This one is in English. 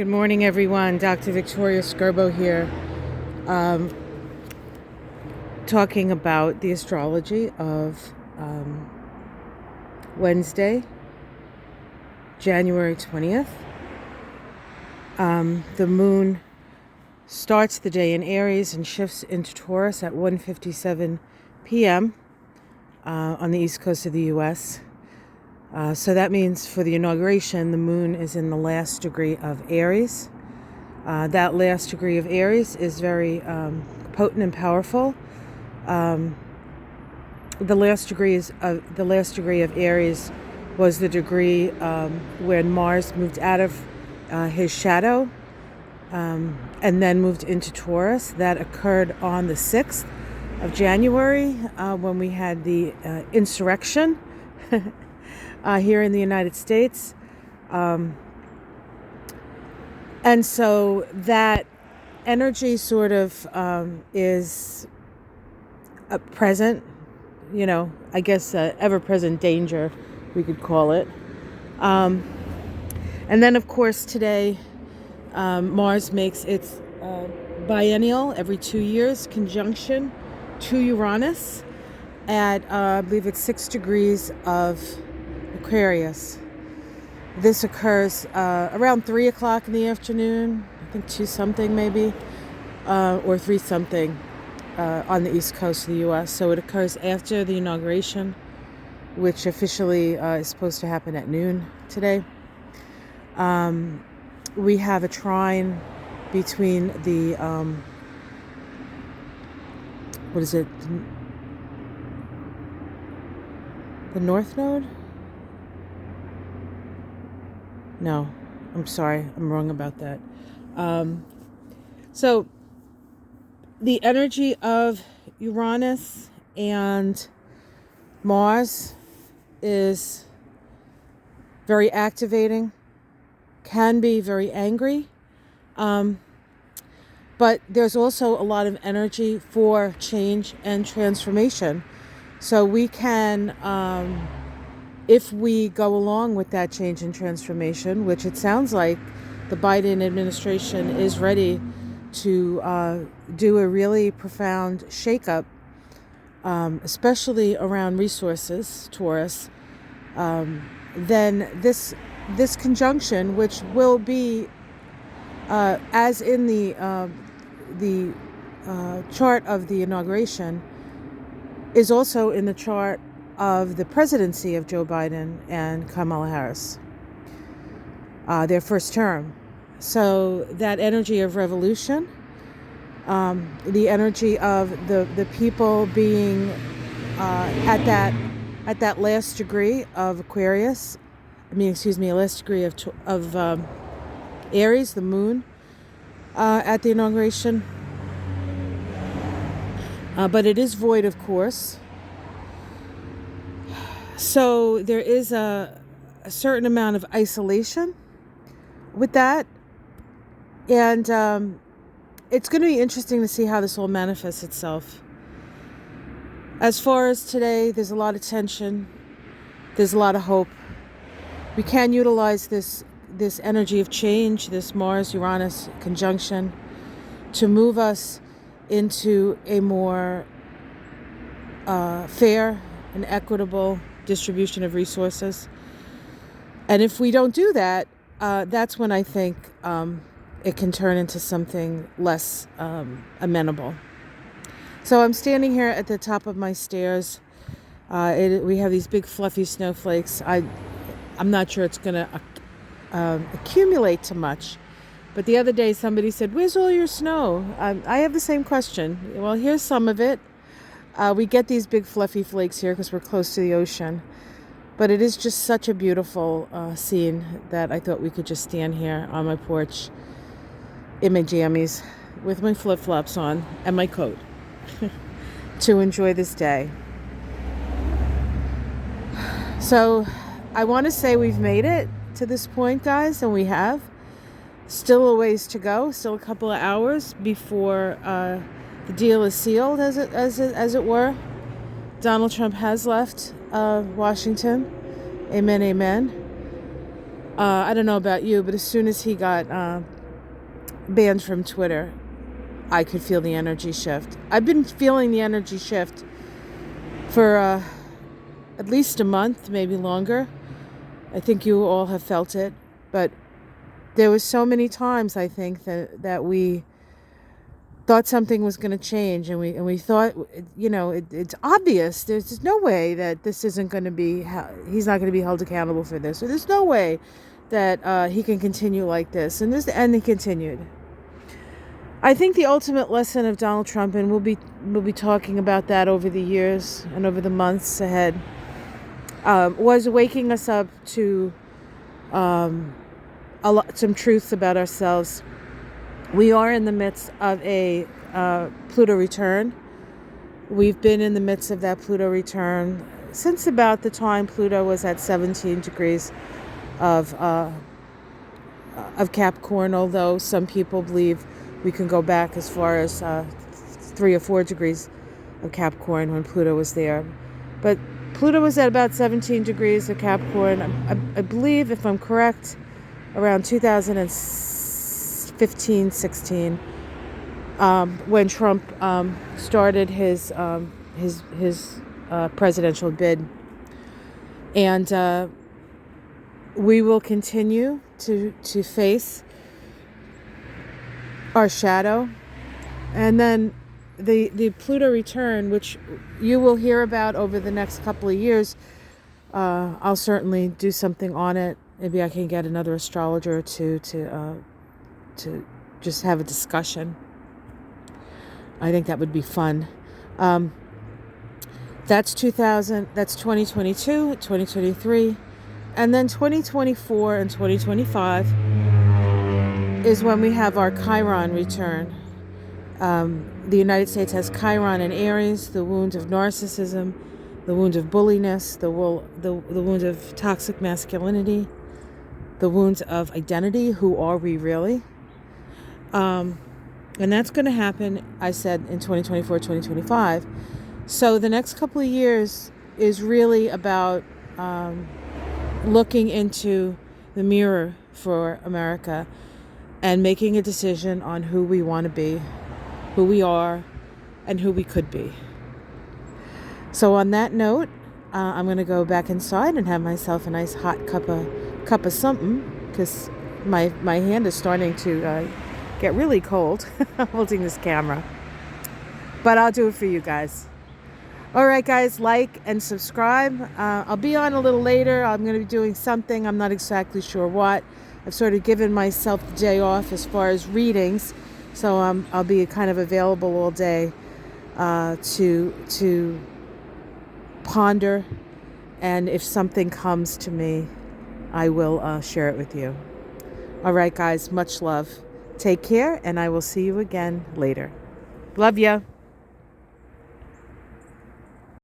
Good morning, everyone. Dr. Victoria Skirbo here, talking about the astrology of Wednesday, January 20th. The moon starts the day in Aries and shifts into Taurus at 1:57 p.m. On the east coast of the U.S. So that means for the inauguration, the moon is in the last degree of Aries. That last degree of Aries is very potent and powerful. The last degree of Aries was the degree when Mars moved out of his shadow and then moved into Taurus. That occurred on the 6th of January when we had the insurrection here in the United States. And so that energy sort of is a present, I guess ever-present danger, we could call it. And then, of course, today, Mars makes its biennial, every 2 years, conjunction to Uranus at, I believe it's 6 degrees of Aquarius. This occurs around 3 o'clock in the afternoon, I think 2 something maybe, or 3 something on the east coast of the U.S. So it occurs after the inauguration, which officially is supposed to happen at noon today. We have a trine between the, the North Node? No, I'm sorry, I'm wrong about that. So the energy of Uranus and Mars is very activating, can be very angry, but there's also a lot of energy for change and transformation. So we can, if we go along with that change and transformation, which it sounds like the Biden administration is ready to do a really profound shakeup, especially around resources, Taurus, then this conjunction, which will be as in the chart of the inauguration, is also in the chart of the presidency of Joe Biden and Kamala Harris, their first term. So that energy of revolution, the energy of the people being at that last degree of Aquarius, last degree of Aries, the moon, at the inauguration. But it is void, of course. So there is a certain amount of isolation with that. And it's going to be interesting to see how this all manifests itself. As far as today, there's a lot of tension. There's a lot of hope. We can utilize this energy of change, this Mars-Uranus conjunction, to move us into a more fair and equitable distribution of resources. And if we don't do that, that's when I think it can turn into something less amenable. So I'm standing here at the top of my stairs. We have these big fluffy snowflakes. I'm not sure it's going to accumulate too much. But the other day somebody said, "Where's all your snow?" I have the same question. Well, here's some of it. We get these big fluffy flakes here because we're close to the ocean. But it is just such a beautiful scene that I thought we could just stand here on my porch in my jammies with my flip-flops on and my coat to enjoy this day. So I want to say we've made it to this point, guys, and we have. Still a ways to go, still a couple of hours before the deal is sealed, as it were. Donald Trump has left Washington. Amen, amen. I don't know about you, but as soon as he got banned from Twitter, I could feel the energy shift. I've been feeling the energy shift for at least a month, maybe longer. I think you all have felt it, but there was so many times, I think, that we thought something was going to change, and we thought, it's obvious. There's no way that this isn't going to be. He's not going to be held accountable for this, or there's no way that he can continue like this. And he continued. I think the ultimate lesson of Donald Trump, and we'll be talking about that over the years and over the months ahead, was waking us up to some truths about ourselves. We are in the midst of a Pluto return. We've been in the midst of that Pluto return since about the time Pluto was at 17 degrees of Capricorn, although some people believe we can go back as far as 3 or 4 degrees of Capricorn when Pluto was there. But Pluto was at about 17 degrees of Capricorn, I believe, if I'm correct, around 2015-16, when Trump started his presidential bid. And we will continue to face our shadow. And then the Pluto return, which you will hear about over the next couple of years, I'll certainly do something on it. Maybe I can get another astrologer or two to just have a discussion. I think that would be fun. That's 2022, 2023, and then 2024 and 2025 is when we have our Chiron return. The United States has Chiron in Aries, the wound of narcissism, the wound of bulliness, the wound of toxic masculinity, the wounds of identity. Who are we really? And that's going to happen, I said, in 2024, 2025. So the next couple of years is really about looking into the mirror for America and making a decision on who we want to be, who we are, and who we could be. So on that note, I'm going to go back inside and have myself a nice hot cup of something, because my hand is starting to get really cold holding this camera. But I'll do it for you guys. All right, guys, like and subscribe. I'll be on a little later. I'm going to be doing something. I'm not exactly sure what. I've sort of given myself the day off as far as readings, so I'll be kind of available all day to ponder. And if something comes to me, I will share it with you. All right, guys, much love. Take care, and I will see you again later. Love ya.